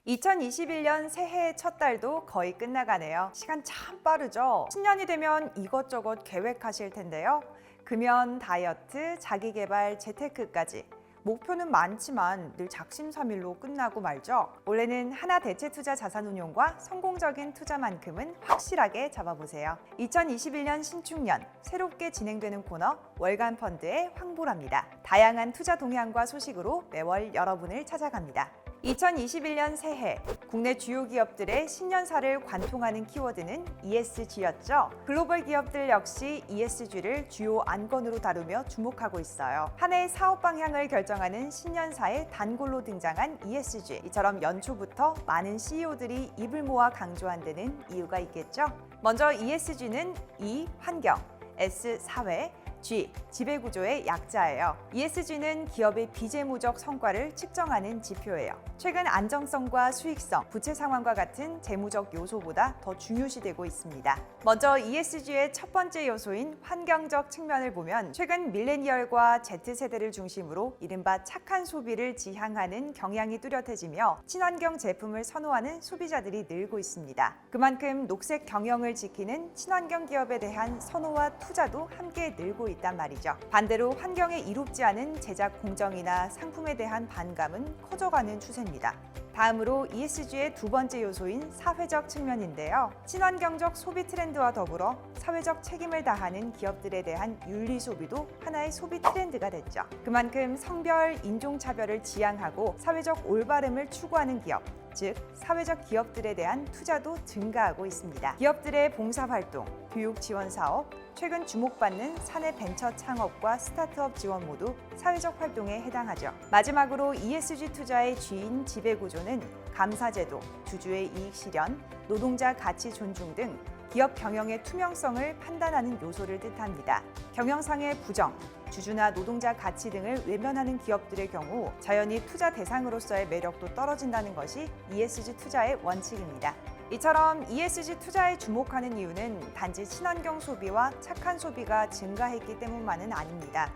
2021년 새해의 첫 달도 거의 끝나가네요. 시간 참 빠르죠? 신년이 되면 이것저것 계획하실 텐데요. 금연, 다이어트, 자기개발, 재테크까지. 목표는 많지만 늘 작심삼일로 끝나고 말죠. 올해는 하나 대체투자 자산운용과 성공적인 투자만큼은 확실하게 잡아보세요. 2021년 신축년 새롭게 진행되는 코너 월간 펀드의 황보라입니다. 다양한 투자 동향과 소식으로 매월 여러분을 찾아갑니다. 2021년 새해 국내 주요 기업들의 신년사를 관통하는 키워드는 ESG였죠. 글로벌 기업들 역시 ESG를 주요 안건으로 다루며 주목하고 있어요. 한 해의 사업 방향을 결정하는 신년사의 단골로 등장한 ESG. 이처럼 연초부터 많은 CEO들이 입을 모아 강조한 데는 이유가 있겠죠. 먼저 ESG는 E, 환경, S, 사회, G, 지배구조의 약자예요. ESG는 기업의 비재무적 성과를 측정하는 지표예요. 최근 안정성과 수익성, 부채 상황과 같은 재무적 요소보다 더 중요시되고 있습니다. 먼저 ESG의 첫 번째 요소인 환경적 측면을 보면 최근 밀레니얼과 Z세대를 중심으로 이른바 착한 소비를 지향하는 경향이 뚜렷해지며 친환경 제품을 선호하는 소비자들이 늘고 있습니다. 그만큼 녹색 경영을 지키는 친환경 기업에 대한 선호와 투자도 함께 늘고 있단 말이죠. 반대로 환경에 이롭지 않은 제작 공정이나 상품에 대한 반감은 커져가는 추세입니다. 다음으로 ESG의 두 번째 요소인 사회적 측면인데요. 친환경적 소비 트렌드와 더불어 사회적 책임을 다하는 기업들에 대한 윤리 소비도 하나의 소비 트렌드가 됐죠. 그만큼 성별, 인종차별을 지향하고 사회적 올바름을 추구하는 기업, 즉 사회적 기업들에 대한 투자도 증가하고 있습니다. 기업들의 봉사활동, 교육 지원 사업, 최근 주목받는 사내 벤처 창업과 스타트업 지원 모두 사회적 활동에 해당하죠. 마지막으로 ESG 투자의 G인 지배구조는 감사제도, 주주의 이익 실현, 노동자 가치 존중 등 기업 경영의 투명성을 판단하는 요소를 뜻합니다. 경영상의 부정, 주주나 노동자 가치 등을 외면하는 기업들의 경우 자연히 투자 대상으로서의 매력도 떨어진다는 것이 ESG 투자의 원칙입니다. 이처럼 ESG 투자에 주목하는 이유는 단지 친환경 소비와 착한 소비가 증가했기 때문만은 아닙니다.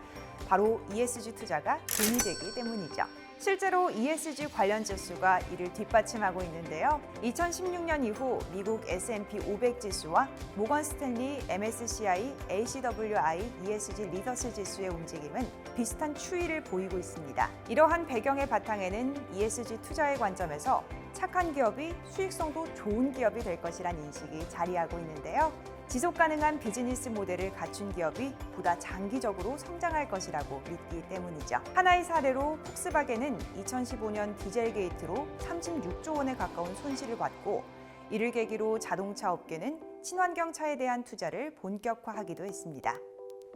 바로 ESG 투자가 돈이 되기 때문이죠. 실제로 ESG 관련 지수가 이를 뒷받침하고 있는데요. 2016년 이후 미국 S&P 500 지수와 모건 스탠리 MSCI ACWI ESG 리더스 지수의 움직임은 비슷한 추이를 보이고 있습니다. 이러한 배경의 바탕에는 ESG 투자의 관점에서 착한 기업이 수익성도 좋은 기업이 될 것이란 인식이 자리하고 있는데요. 지속 가능한 비즈니스 모델을 갖춘 기업이 보다 장기적으로 성장할 것이라고 믿기 때문이죠. 하나의 사례로 폭스바겐은 2015년 디젤 게이트로 36조 원에 가까운 손실을 봤고 이를 계기로 자동차 업계는 친환경 차에 대한 투자를 본격화하기도 했습니다.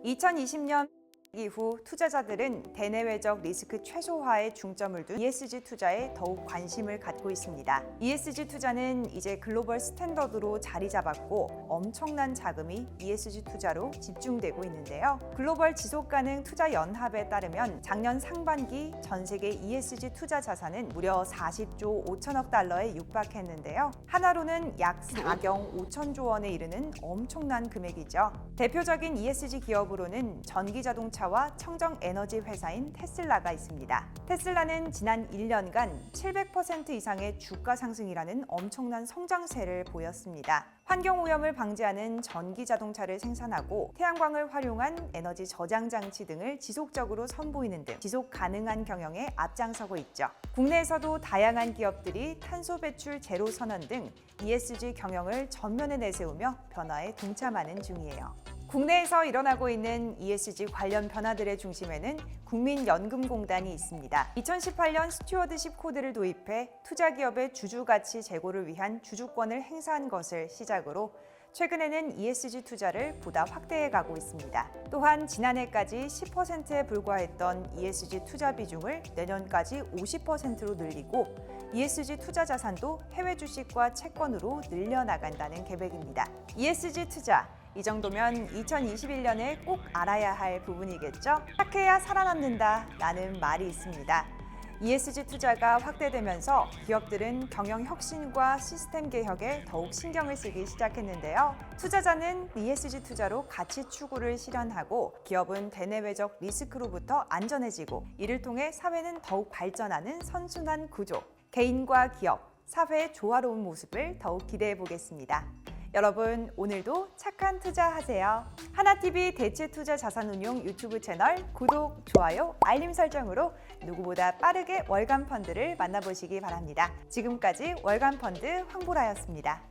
2020년 이후 투자자들은 대내외적 리스크 최소화에 중점을 둔 ESG 투자에 더욱 관심을 갖고 있습니다. ESG 투자는 이제 글로벌 스탠더드로 자리 잡았고 엄청난 자금이 ESG 투자로 집중되고 있는데요. 글로벌 지속가능 투자 연합에 따르면 작년 상반기 전 세계 ESG 투자 자산은 무려 40조 5천억 달러에 육박했는데요. 하나로는 약 4경 5천조 원에 이르는 엄청난 금액이죠. 대표적인 ESG 기업으로는 전기자동차 와 청정에너지 회사인 테슬라가 있습니다. 테슬라는 지난 1년간 700% 이상의 주가 상승이라는 엄청난 성장세를 보였습니다. 환경오염을 방지하는 전기자동차를 생산하고 태양광을 활용한 에너지 저장 장치 등을 지속적으로 선보이는 등 지속 가능한 경영에 앞장서고 있죠. 국내에서도 다양한 기업들이 탄소 배출 제로 선언 등 ESG 경영을 전면에 내세우며 변화에 동참하는 중이에요. 국내에서 일어나고 있는 ESG 관련 변화들의 중심에는 국민연금공단이 있습니다. 2018년 스튜어드십 코드를 도입해 투자기업의 주주가치 제고를 위한 주주권을 행사한 것을 시작으로 최근에는 ESG 투자를 보다 확대해 가고 있습니다. 또한 지난해까지 10%에 불과했던 ESG 투자 비중을 내년까지 50%로 늘리고 ESG 투자 자산도 해외 주식과 채권으로 늘려나간다는 계획입니다. ESG 투자 이 정도면 2021년에 꼭 알아야 할 부분이겠죠? 착해야 살아남는다 라는 말이 있습니다. ESG 투자가 확대되면서 기업들은 경영 혁신과 시스템 개혁에 더욱 신경을 쓰기 시작했는데요. 투자자는 ESG 투자로 가치 추구를 실현하고 기업은 대내외적 리스크로부터 안전해지고 이를 통해 사회는 더욱 발전하는 선순환 구조, 개인과 기업, 사회의 조화로운 모습을 더욱 기대해 보겠습니다. 여러분, 오늘도 착한 투자하세요. 하나TV 대체투자자산운용 유튜브 채널 구독, 좋아요, 알림 설정으로 누구보다 빠르게 월간 펀드를 만나보시기 바랍니다. 지금까지 월간 펀드 황보라였습니다.